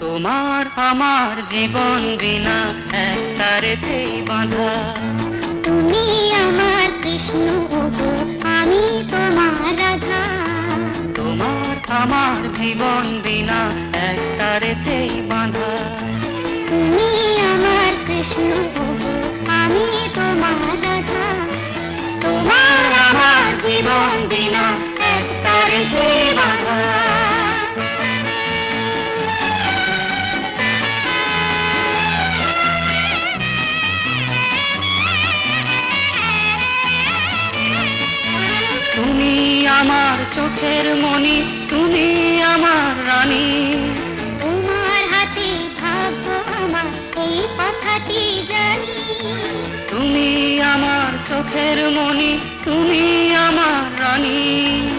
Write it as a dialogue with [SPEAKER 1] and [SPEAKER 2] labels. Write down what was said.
[SPEAKER 1] তোমার আমার জীবন বিনা এক তারেতেই বাঁধা।
[SPEAKER 2] তুমি আমার কৃষ্ণ ওগো, আমি তোমার রাধা।
[SPEAKER 1] তোমার আমার জীবন বিনা এক তারেতেই বাঁধা।
[SPEAKER 2] তুমি আমার কৃষ্ণ ওগো, আমি তোমার রাধা।
[SPEAKER 1] তোমার আমার জীবন বিনা এক তারেতেই বাঁধা। তুমি আমার চোখের মণি, তুমি আমার রানী।
[SPEAKER 2] তোমার হাতে ভাগ্য আমার, এই কথাটি জানি।
[SPEAKER 1] তুমি আমার চোখের মণি, তুমি আমার রানী।